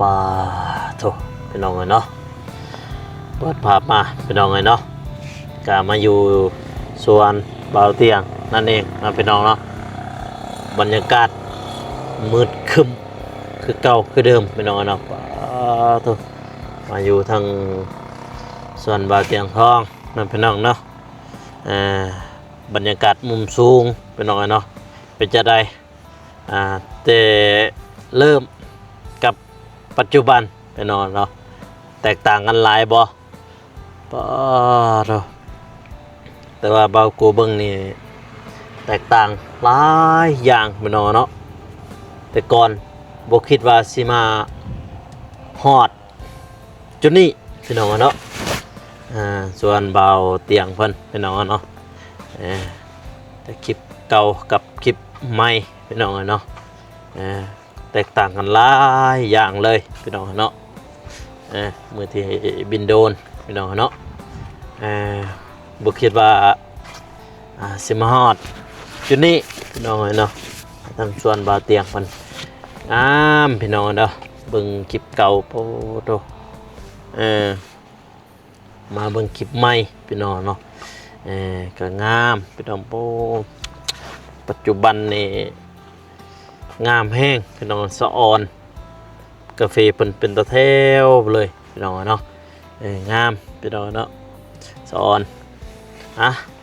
ปาโถพี่น้องเนาะเปิดภาพมาพี่น้องเนาะก็มาอยู่สวนเบาเตียงนั่นเองนะพี่น้องเนาะบรรยากาศมืดครึ้มคือเก่าคือเดิมพี่น้องเนาะปาโถมาอยู่ทางสวนเบาเตียงทองนั่นพี่น้องเนาะบรรยากาศมุมสูงพี่น้องเนาะเป็นจะได้แต่เริ่มกับปัจจุบันพี่น้องเนาะแตกต่างกันหลายบ่เนาะแต่ว่าเบากูเบิ่งนี่แตกต่างหลายอย่างพี่น้องเนาะแต่ก่อนบ่คิดว่าสิมาฮอดจุดนี้พี่น้องเนาะส่วนเบาเตียงเพิ่นพี่น้องเนาะแต่คลิปเก่ากับคลิปใหม่พี่น้องเนาะแตกต่างกันหลายอย่างเลยพี่น้องเนาะมือที่บินโดนพี่น้องเนาะบ่คิดว่าสิมาฮอดจุดนี้พี่น้องเนาะทางสวนบ่าวเตียงเพิ่นงามพี่น้องเนาะเบิ่งคลิปเก่าโอ้โตมาเบิ่งคลิปใหม่พี่น้องเนาะก็งามพี่น้องโอ้ปัจจุบันนี่งามแห้งพี่น้องสะออนกาแฟเป็นตะแถวเลยพี่น้องเนาะงามพี่น้องเนาะสะออน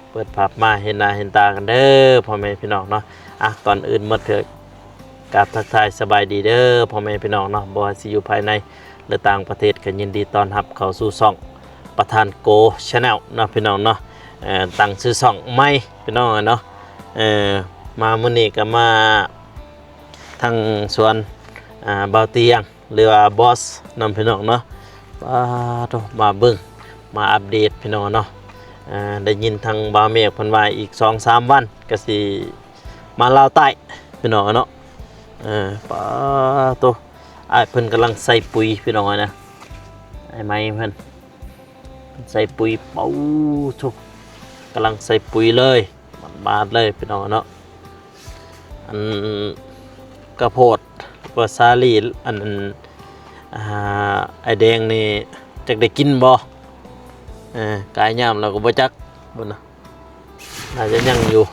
เปิดภาพมาเห็นหน้าเห็นตากันเด้อพ่อแม่พี่น้องเนาะก่อนอื่นหมดเถิดกราบทักทายสบายดีเด้อพ่อแม่พี่น้องเนาะบ่ว่าสิอยู่ภายในหรือต่างประเทศก็ยินดีต้อนรับเข้าสู่ช่องประธานโก Channel เนาะพี่น้องเนาะตั้งชื่อช่องใหม่พี่น้องเนาะมามื้อนี้ก็มาทางสวนเบาเตียงหรือว่าบอสนำพี่น้องเนาะมาเบิ่งมาอัปเดตพี่น้องเนาะได้ยินทางบาวเมฆเพิ่นว่าอีก 2-3 วันก็สิมาลาวใต้พี่น้องเนาะเพิ่นกำลังใส่ปุ๋ยพี่น้องนะไอ้ไม้เพิ่นใส่ปุ๋ยเป้าทุกกำลังใส่ปุ๋ยเลยบาดเลยพี่น้องเนาะอันกระโพดปลาซาลีอันไอแดงนี่จักได้กินบ่กายยามเราก็บ่จักบ่นะน่าจะยังอยู่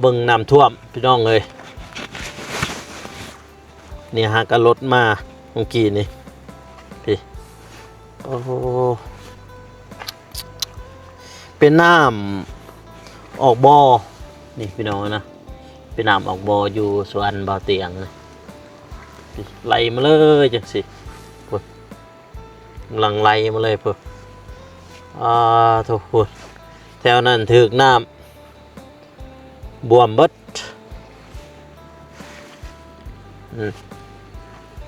เบิ่งน้ำท่วมพี่น้องเอ้ยนี่หากรถมาเมื่อกี้นี่พี่โอ้เป็นน้ำออกบ่อนี่พี่น้องนะเป็นน้ำออกบ่ออยู่สวนบ่อเตียงนะไหลมาเลยจังสิพุ่นกำลังไหลมาเลยพุ่นทุกคนแถวนั้นถึกน้ำบวมเบิด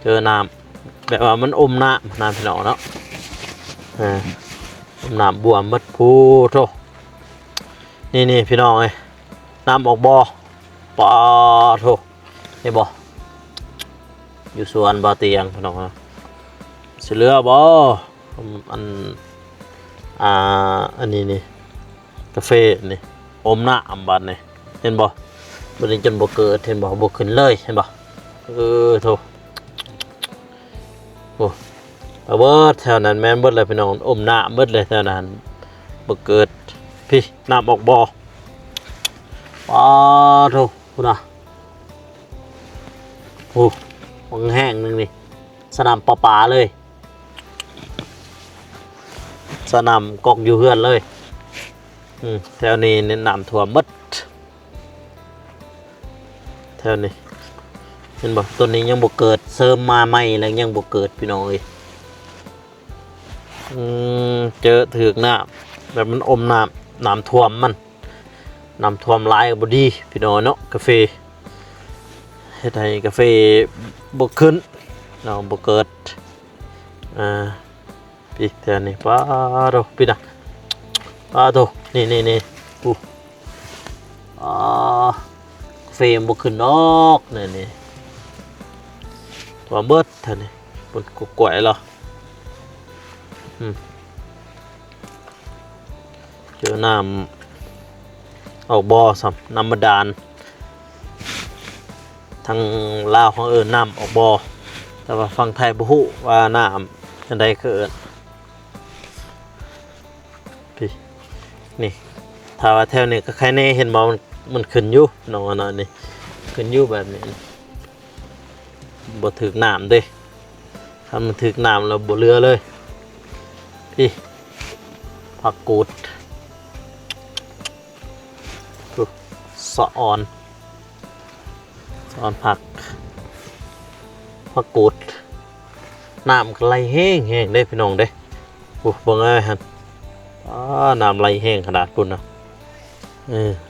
เจอน้ำแบบว่ามันอมน้ำพี่น้องเนาะอมน้ำบวมเบิดพูโธ่นี่พี่น้องเอ้ยน้ำออกบ่อปอโธ่นี่บ่อยู่สวนบ่อเตียงพี่น้องนะสิเหลือบ่อันนี้นี่กาแฟนี่อมน้ำบัดนี่เห็นบ่บัดนี้จนบ่เกิดเห็นบ่บ่ขึ้นเลยเห็นบ่โธ่โอ้เบิดแถวนั้นแม่นเบิดเลยพี่น้องอมน้ำเบิดเลยแถวนั้นบ่เกิดพี่น้ำออกบ่อโธ่พุ่นน่ะโอ้วังแห้งนึงนี่สนามปลาเลยสนามกอกอยู่เฮือนเลยแถวนี้นี่น้ำท่วมหมดแถวนี้เห็นบ่ต้นนี้ยังบ่เกิดเสริมมาใหม่แล้วยังบ่เกิดพี่น้องเอ้ยเจอถึกน้ำแบบมันอมน้ำท่วมมันน้ำท่วมหลายก็บ่ดีพี่น้องเนาะกาแฟเฮ็ดให้กาแฟบ่ขึ้นเนาะบ่เกิดพี่แถวนี้โตพี่น่ะโตนี่กาแฟบ่ขึ้นดอกนี่ตัวเบิดแถวนี้บนกล้วยเหรอเจอน้ำออกบ่อซ้ำน้ำบาดาลทางลาวของน้ำออกบ่อ แต่ว่าฟังไทยบ่ฮู้ว่าน้ำจังไดเกิดพี่นี่ถ้าว่าแถวนี้ก็ใครแน่เห็นบ่มันขึ้นอยู่น้องอันนั้นนี่ขึ้นอยู่แบบนี้บ่ถึกน้ำเด้ถ้ามันถึกน้ำแล้วบ่เรือเลยพี่ผักกูดสะออนผักกูดน้ำไหลแห้งได้พี่น้องเด้โอ้เบิ่งเอาหั่นน้ำไหลแห้งขนาดพุ่นนะ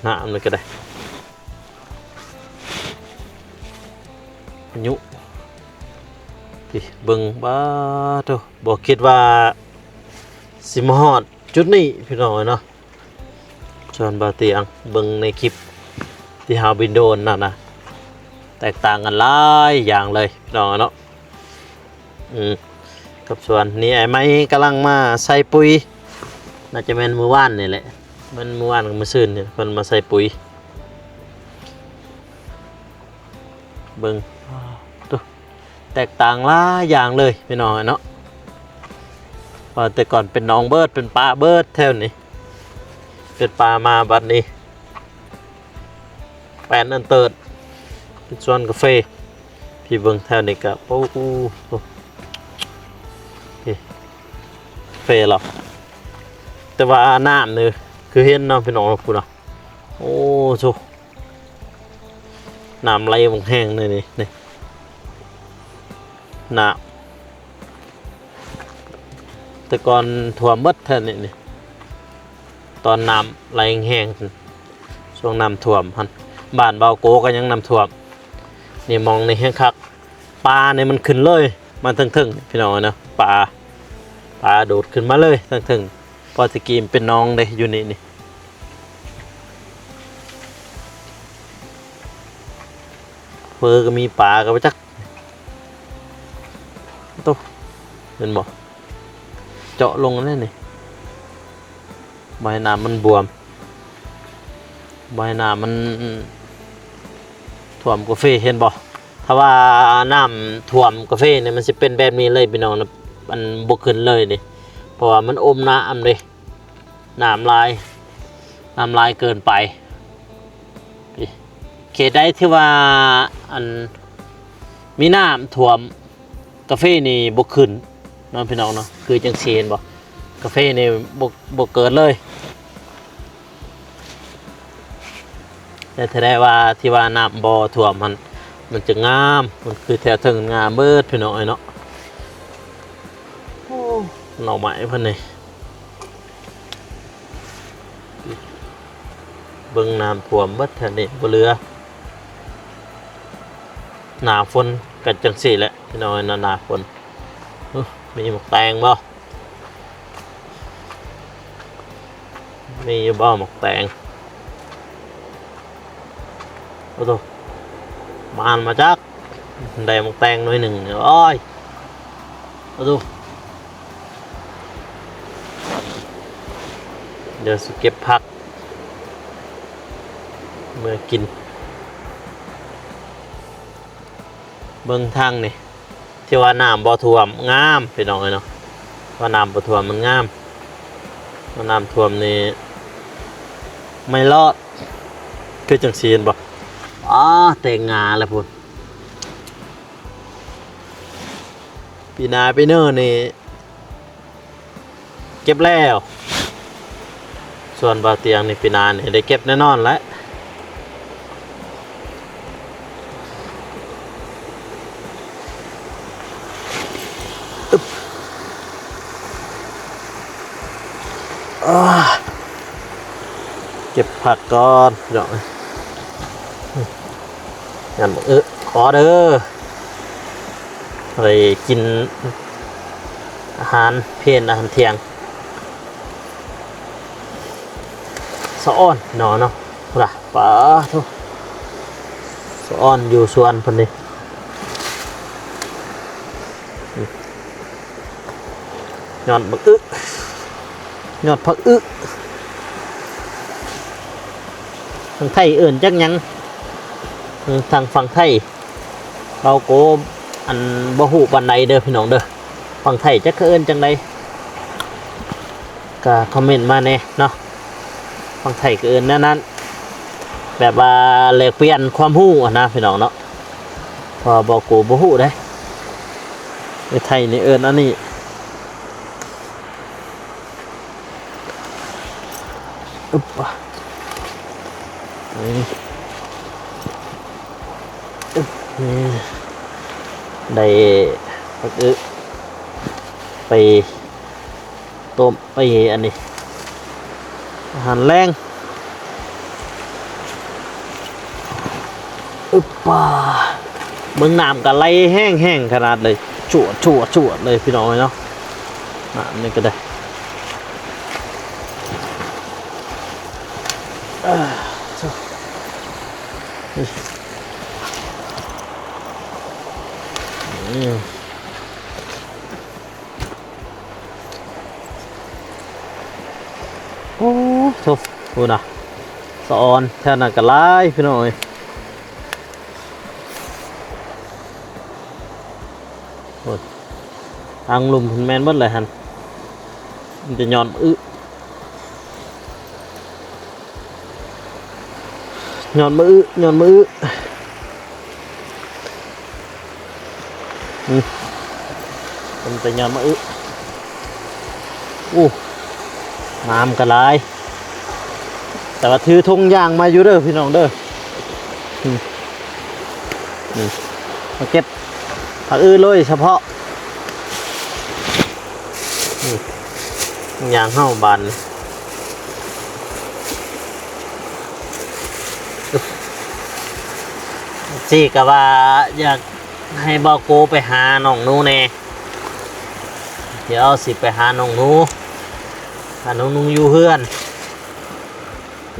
น้ำนี่ก็ได้ยุพี่เบิ่งบ้าโตบ่คิดว่าสิมาฮอดจุดนี้พี่น้องเนาะชวนบาเตียงเบิ่งในคลิปที่เฮาบินโดนนั่นนะแตกต่างกันหลายอย่างเลยพี่น้องเนาะกับส่วนนี้ไอ้ไม้กำลังมาใส่ปุ๋ยน่าจะเป็นมือว่านนี่แหละมันมือว่านกับมือซื่นเนี่ยเพิ่นมาใส่ปุ๋ยเบิ่งตัวแตกต่างหลายอย่างเลยพี่น้องเนาะแต่ก่อนเป็นน้องเบิร์ดเป็นปลาเบิร์ดแถวนี้เป็นปลามาบัดนี้แปนอันเติร์ดเป็นส่วนกาแฟพี่เบิ่งแถวนี้ก็โอ้โหเฟรหรอแต่ว่าน้ำเนี่ยคือเห็นน้ำพี่น้องเราพูดเนาะโอ้โชน้ำไหลบางแห้งเลยนี่น้ำแต่ก่อนท่วมมืดแท่นี่ตอนน้ำไหลแห้งช่วงน้ำท่วมฮันบ้านเบาโกก็ยังน้ำท่วมนี่มองในแห้งคักปลาเนี่ยมันขึ้นเลยมันทึ่งๆพี่น้องนะปลาโดดขึ้นมาเลยทึ่งๆพอตะกี้มเป็นน้องเลยอยู่นี่เฟอก็มีปลาก็ไปจักตุ๊เห็นบ่เจาะลงนั่นนี่ใบหน้ามันบวมใบหน้ามันท่วมกาแฟเห็นบ่ถ้าว่าน้ำท่วมกาแฟเนี่ยมันจะเป็นแบบนี้เลยพี่น้องนะมันบกขึ้นเลยนี่เพราะว่ามันอมน้ำเลยน้ำลายเกินไปเขตใดที่ว่าอันมีน้ำท่วมกาแฟนี่บกขึ้นน้องพี่น้องเนาะคือจังเชนบ่กาแฟนี่บกเกิดเลยแต่ถ้าได้ว่าที่ว่าน้ำบ่อท่วมมันจะงามมันคือแถวถึงงามเบิดพี่น้องเนาะหน่อไม้เพิ่นนี่เบิ่งน้ำท่วมเบิดแถวนี้บ่เหลือหน้าฝนกันจังซี่แหละพี่น้องเนาะหน้าฝนมีหมกแตงบ่มีบ่หมกแตงโอ้โหมาจักได้หมกแตงหน่อยหนึ่งเนี่ยโอ้ยโอ้โหเดี๋ยวเก็บผักเมื่อกินเบิ่งทางนี่ที่ว่าน้ำบ่ท่วมงามพี่น้องเนาะว่าน้ำบ่ท่วมมันงามว่าน้ำท่วมนี่ไม่รอดคือจังซีนบ่แต่งงาแล้วพุ่นปีนาปีเนอร์นี่เก็บแล้วส่วนบาเตียงนี่ปีนานี่ได้เก็บแน่นอนแล้วเก็บผักก่อนเดี๋ยวงั้นขอเด้อไปกินอาหารเพลนอาหารเที่ยงสะอ้อนเนาะป่ะป้าทุกสะอ้อนอยู่สวนพอดียอดบักยอดผักทางไทยเอื่นจักยังทางฝั่งไทยเราโก อันบ่ฮู้ปานใดเด้อพี่น้องเด้อฝั่งไทยจักเอิ้นจังไดก็คอมเมนต์มาแน่เนาะฝั่งไทยก็เอิ้นแนวนั้นแบบว่าแลกเปลี่ยนความรู้อะนะพี่น้องเนาะพอบ่กูบ่ฮู้เด้ในไทยนี่เอิ้นอันนี้อึ๊บนี่อึ๊บนี่ได้ก็คือไปต้มไปอันนี้อาหารแรงอึ๊บป่าเมืองน้ำกับไหลแห้งขนาดเลยจวดเลยพี่น้องเนาะน้ำนี่ก็ได้โอ้โหดูนะสะออนแถวนั้นก็ไล่พี่น้องทางลุมพันแมนเบิดเลยฮันมันจะย้อนย้อนมือมันจะย้อนมืออู้น้ำกระไรแต่ว่าถือธงยางมาอยู่เด้อพี่น้องเด้อมาเก็บผักเลยเฉพาะยางเข้าบานจีก็ว่าอยากให้บอกโกไปหาน้องนูแน่เดี๋ยวสิไปหาน้องนูอยู่เพื่อน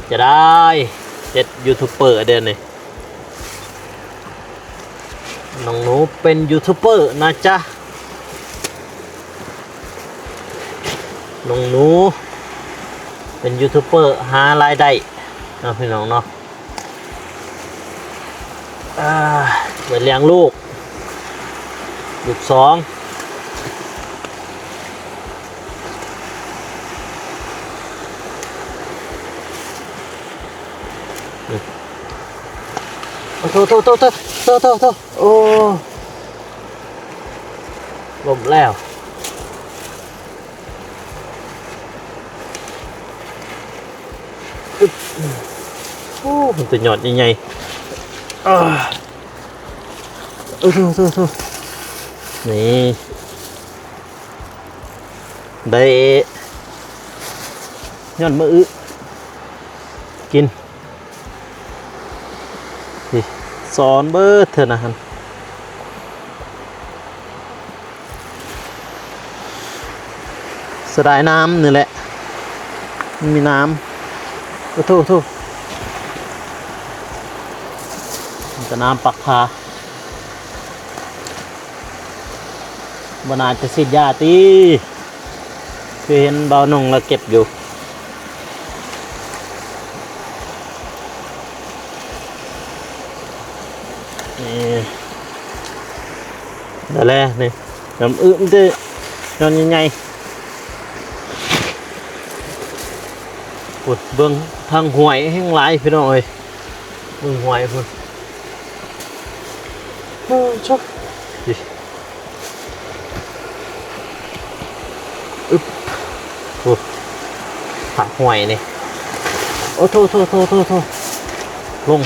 จะได้เจ็ดยูทูบเบอร์เดือนนี้น้องนูเป็นยูทูบเบอร์นะจ๊ะน้องนูเป็นยูทูบเบอร์หารายได้นะพี่น้องเนาะเปิดเลี้ยงลูกสองโทโอ้ลมแล้วโอ้มันจะหยอดยังไงนี่ได้ย้อนมือกินสอนเบิร์ดเถอะนะฮันสลายน้ำนี่แหละมีน้ำโทษมันจะน้ำปักพาบนาจะสิยาตีคือเห็นเบาหนงแล้วเก็บอยู่นั่นแหละนี่น้ำมันจะนอนยังไงปวดเบื้องทางหวยแห้งไหลพี่น้องเอ้ยเบื้องหวยพุ่นชอบผักหวยนี่โอ้โทษลง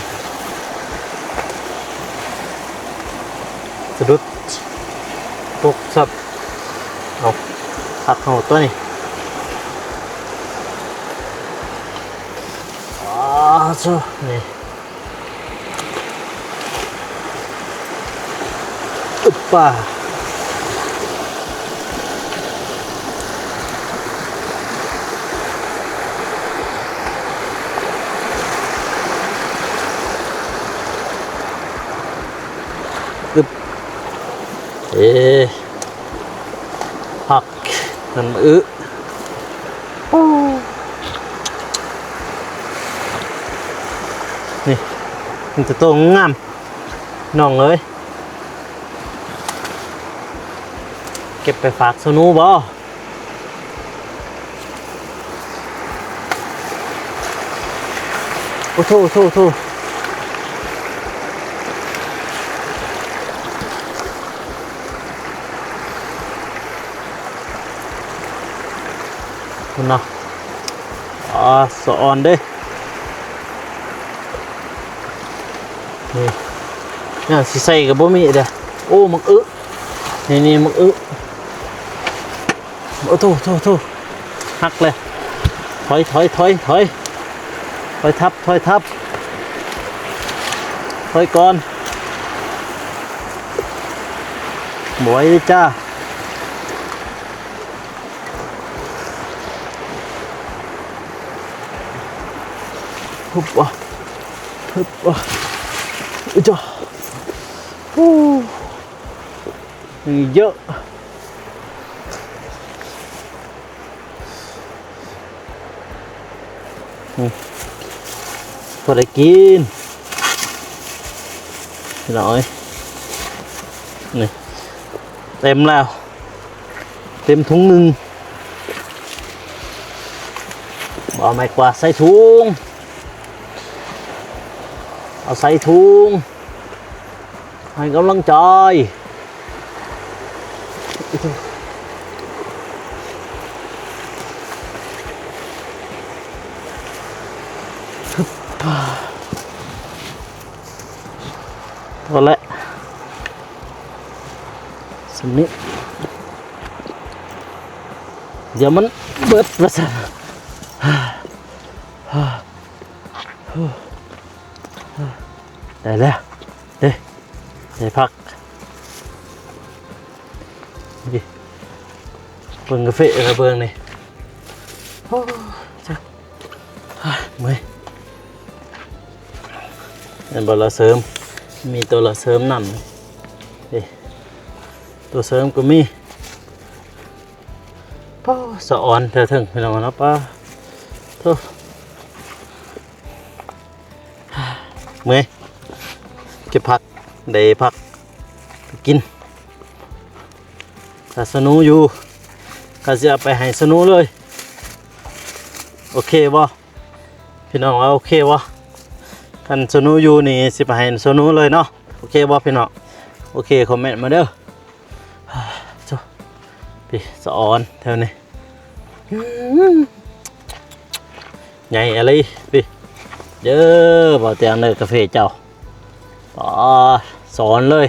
สะดุดตกสับเอาผักเขาตัวนี้จ้ะนี่อึบป่าผักน้ำนี่มันจะโตงามน้องเลย ก็บไปฝากสนูบ่โอ้โถคุณเนาะสะออนเด้นี่เนี่ยสิใส่กับบ่มีเด้อโอ้มักอึนี่มักอึโอ้โถหักเลยถอยทับถอยก่อนบ่ไหวเลยจ้าฮึบจ้าเยอะพอได้กินหน่อยนี่เต็มแล้วเต็มถุงหนึ่งเอาไม้กวาดใส่ถุงเอาใส่ถุงให้กำลังใจพอแล้วสำนี้เดี๋ยวมันเบิดประสาทได้แล้วได้พักดิเบิ่งกาแฟเบิ่งนี่โอ้จ้ะเมื่อยเป็นบอลเสริมมีตัวละเสริมนั่นตัวเสริมก็มีป้าสะออนเธอถึงพี่น้องนะป้าโธ่เมื่อยเก็บผักได้ผักกินถ้าสนูอยู่ก็จะไปให้สนูเลยโอเคบ่พี่น้องว่าโอเคบ่กันสนูอยู่นี่สิไปให้สนูเลยเนาะโอเคบ่พี่น้องโอเคคอมเมนต์มาเด้อจ้ะพี่สะออนแถวนี้ใหญ่อะไรพี่เด้อบ่เตียงเลยกาแฟเจ้าสอนเลย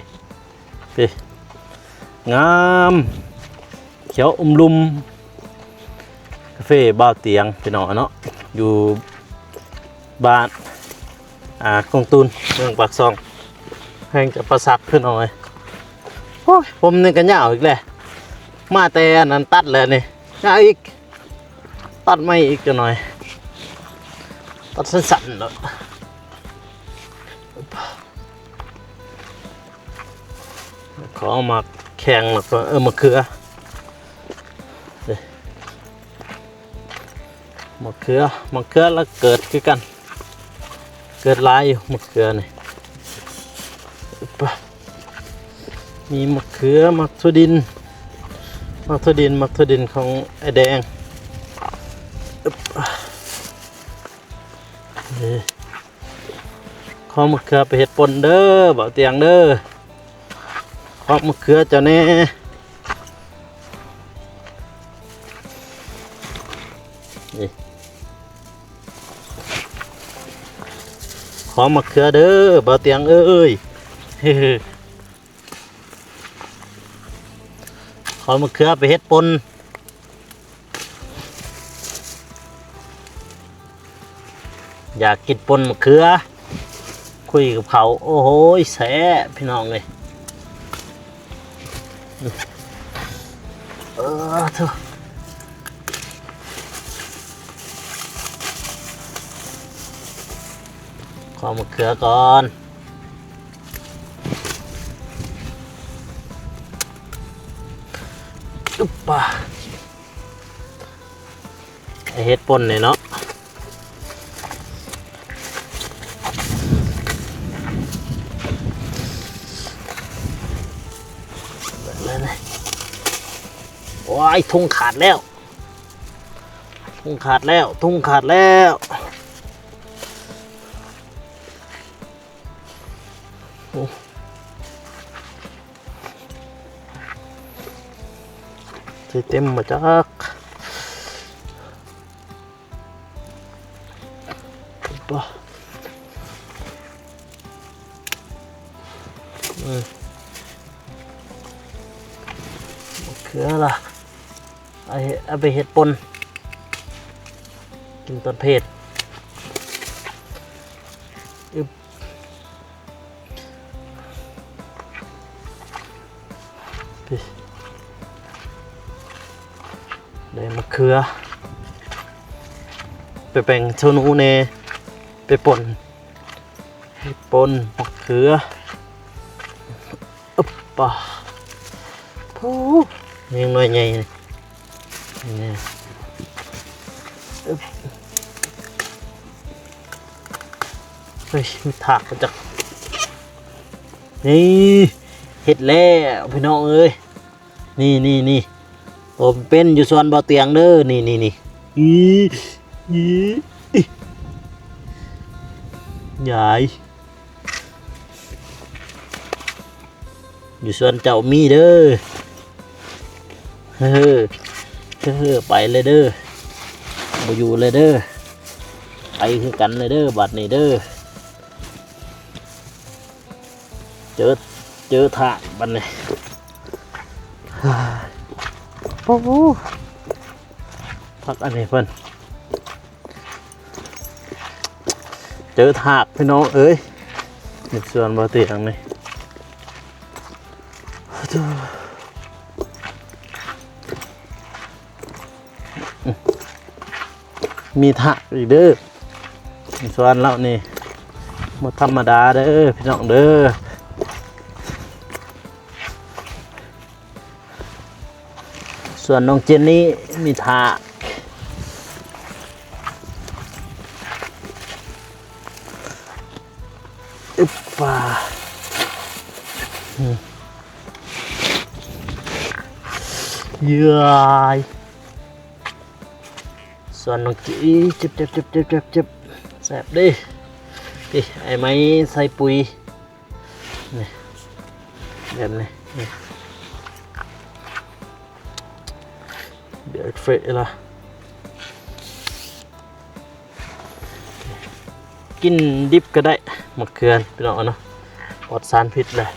พี่งามเขียวลุ่มกาแฟบ่าวเตียงพี่น้องเนาะอยู่บ้านกองตูนเมืองปากซองแห่งกับประสักขึ้นหน่อยโอ้ยผมนี่กันยาวอีกเลยมาแต่นั้นตัดเลยนี่ยาวอีกตัดไม่อีกหน่อยตัดสั้นๆเนาะขอมาแข่งแล้วก็มะเขือแล้วเกิดคือกันเกิดลายอยู่มะเขือนี่มีมะเขือมักถั่วดินของไอแดงขอมะเขือไปเห็ดปนเด้อบ่าวเตียงเด้อขอมะเขือเจ้าแน่นี่ขอมะเขือเด้อบ่าวเตียงเอ้ยขอมะเขือไปเห็ดปนอยากกินปนมะเขือคุยกับเขาโอ้โหแสบพี่น้องเลยเถอะขอมะเขือก่อนอุ๊บป่ะไอเห็ดปนเนี่ยเนาะ ว้ายทุ่งขาดแล้วทุ่งขาดแล้วทุ่งขาดแล้วโอ้เต็มมาจากปะคืออะไรเอาไปเห็ดปนกินตอนเพศได้มะเขือไปแบ่งเท่านูเนไปป่นมะเขืออึบป่ะพูยังน้อยใหญ่นี่อึบเฮ้ยมีถากมาจากนี่เห็ดแล้วพี่น้องเอ้ยนี่ผมเป็นอยู่ส่วนบ่อเตียงเด้อนี่ใหญ่อยู่ส่วนเจ้ามีเด้อเฮ้อไปเลยเด้อบ่อยู่เลยเด้อไปคือกันเลยเด้อบัดนี้เด้อเจอถากบัดนี้โอ้โหพักอันนี้เพิ่นเจอถากพี่น้องเอ้ยอยู่ส่วนบ่อเตียงนี่มีถากอีกเด้อส่วนเรานี่หมดธรรมดาเด้อพี่น้องเด้อส่วนน้องเจนนี่มีถากอึบป่าเยื่อส่วนน้องจีเจ็บแสบดิไอ้ไม้ใส่ปุ๋ยนี่แบบนี้เดี๋ยวเฟะละกินดิบก็ได้มะเขือพี่น้องเนาะปลอดสารพิษเลย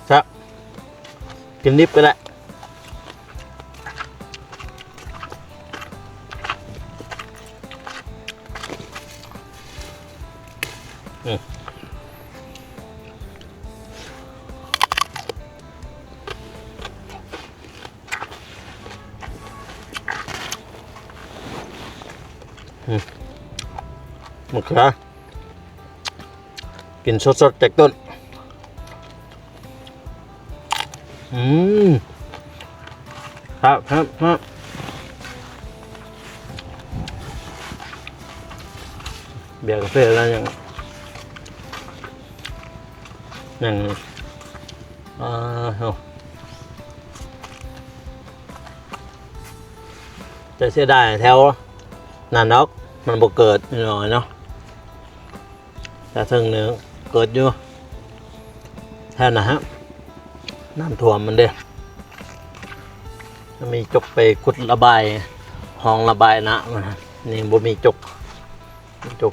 ครับกินดิบก็ได้มะเขือกินสดๆจากต้นครับเบียร์กาแฟแล้วยังจะเสียดายแถวนั่นเนาะมันบ่เกิดหน่อยเนาะแต่ถึงเนื้อเกิดอยู่แท่นะฮะน้ำท่วมมันเด้มีจกไปขุดระบายห้องระบายนะมันนี่บ่มีจก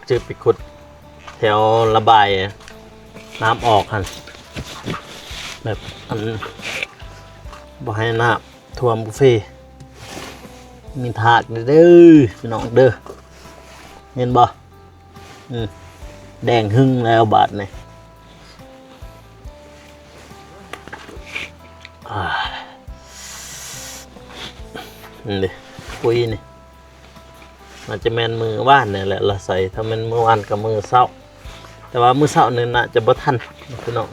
จืดไปขุดแถวระบายน้ำออกหันแบบอันบ่ให้น้ำท่วมบุฟเฟ่มีถาดเด้อพี่น้องเด้อเห็นบ่แดงหึ่งแล้วบาดนี่นี่ปุ๋ยนี่ อาจจะแม่นมือว่านนี่แหละเราใส่ถ้าแม่นมือว่านกับมือเช้าแต่ว่ามือเช้านี่น่าจะบ่ทันพี่น้อง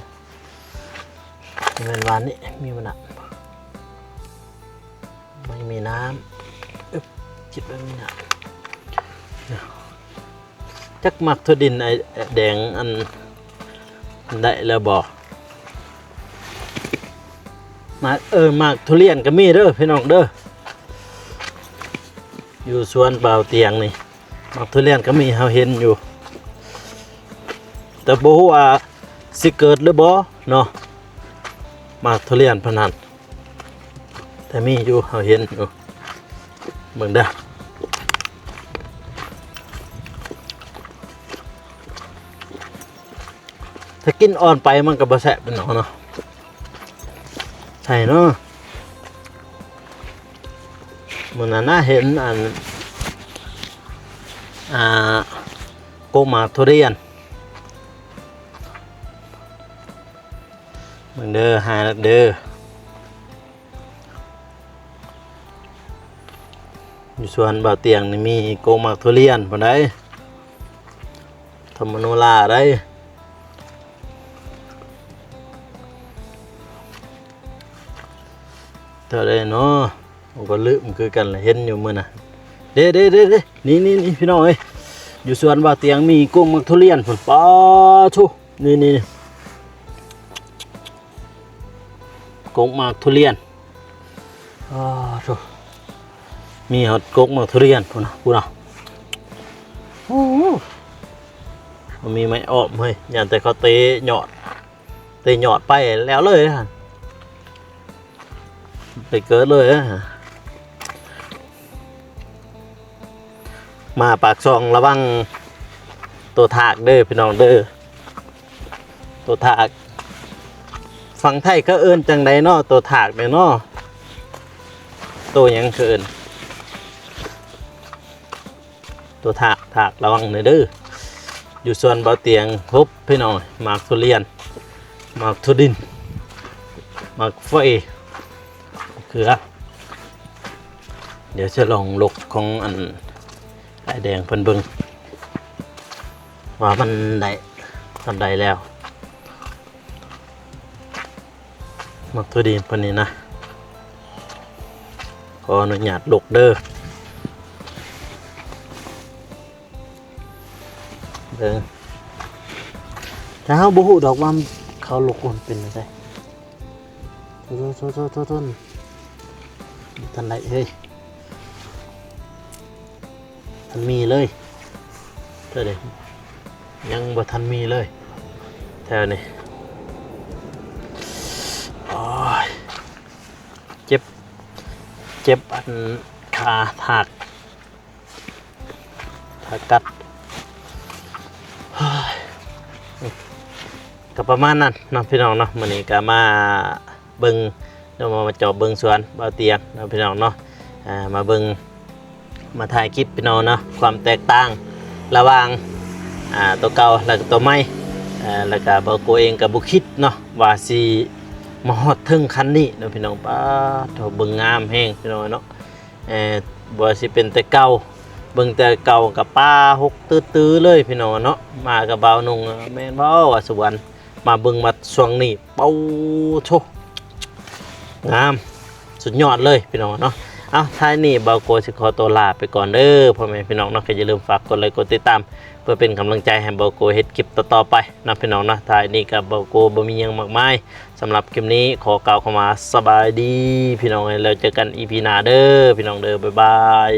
แม่นวานนี่มีมันอะไม่มีน้ำอึ๊บจิบไม่มีน้ำจักหมักถั่วดินไอ้แดงอันได้แล้วบ่มากทุเรียนก็มีเด้อพี่น้องเด้ออยู่สวนเปล่าเตียงนี่มากทุเรียนก็มีเฮาเห็นอยู่แต่บ่ฮู้ว่าสิเกิดหรือบ่เนาะมากทุเรียนพนันแต่มีอยู่เฮาเห็นอยู่เบิ่งเด้อถ้ากินอ่อนไปมันก็บ่แซ่บเป็นเนาะใช่เนาะมันน่าเห็นอันโกมาทุเรียนมึงเด้อหาเด้ออยู่สวนบ่าวเตียงนี่มีโกมาทุเรียนบ่ได้ธรรมโนลาได้เท่าได้เนาะผมก็ลืมคือกันเห็นอยู่มื้อน่ะเด้นี่พี่น้องเอ้ยอยู่สวนบ่าวเตียงมีกุ้งมักทุเรียนพุ่นป้าทุนี่กุ้งมักทุเรียนทุมีฮอดกุ้งมักทุเรียนพุ่นน่ะโอ้มันมีไม้อ้อมเฮ้ยอย่าแต่เขาเตะหยอดไปแล้วเลยฮะไปเกิดเลยมาปากซองระวังตัวถากเด้อพี่น้องเด้อตัวถากฝั่งไทยก็เอิ้นจังไดเนาะตัวถากเนี่ยเนาะตัวหยังคือเอิ้นตัวถากระวังหน่อยเด้ออยู่ส่วนบ่อเตียงพบพี่น้องหมากทุเรียนหมากทุดินหมากไฟคือเดี๋ยวจะลองลกของอันไอแดงเพิ่นเบิ่งว่ามันได้ทำได้แล้วหมากทุดินเพิ่นนี่นะขออนุญาตลกเด้อเบิ่งถ้าเฮาบ่ฮู้ดอกว่าเขาลกคนเป็นจังไดต้นทันไรเฮ้ยทันมีเลยเท่าเด็ยังบ่ทันมีเลยแถวนี้โอ้ยเจ็บอันขาถากกัดก็ประมาณนั้นน้องพี่น้องเนาะมื้อนี้ก็มาเบิ่งเดี๋ยวมาจอบเบิ่งสวนบ่าวเตียงน้องพี่น้องเนาะมาเบิ่งมาถ่ายคลิปพี่น้องเนาะความแตกต่างระหว่างตัวเก่าแล้วก็ตัวใหม่แล้วก็บ่าวโกเองก็บ่คิดเนาะว่าสิมาฮอดถึงคันนี้น้องพี่น้องป้าโถเบิ่งงามแฮงพี่น้องเนาะบ่สิเป็นแต่เก่าเบิ่งแต่เก่ากับป้าหกตื้อๆเลยพี่น้องเนาะมากับบ่าวนุ่งแม่นบ่ว่าสวรรค์มาเบิ่งมาช่วงนี้เป้าโชงามสุดยอดเลยพี่น้องเนาะเอาท้ายนี้บ่าวโกสิขอตัวลาไปก่อนเด้อพ่อแม่พี่น้องเนาะก็อย่าลืมฝากกดไลค์กดติดตามเพื่อเป็นกำลังใจให้บ่าวโกเฮ็ดคลิปต่อๆไปนะพี่น้องเนาะท้ายนี้ก็บ่าวโกบ่มีหยังมากมายสำหรับคลิปนี้ขอกล่าวเข้ามาสบายดีพี่น้องแล้วเจอกัน EP หน้าเด้อพี่น้องเด้อบ๊ายบาย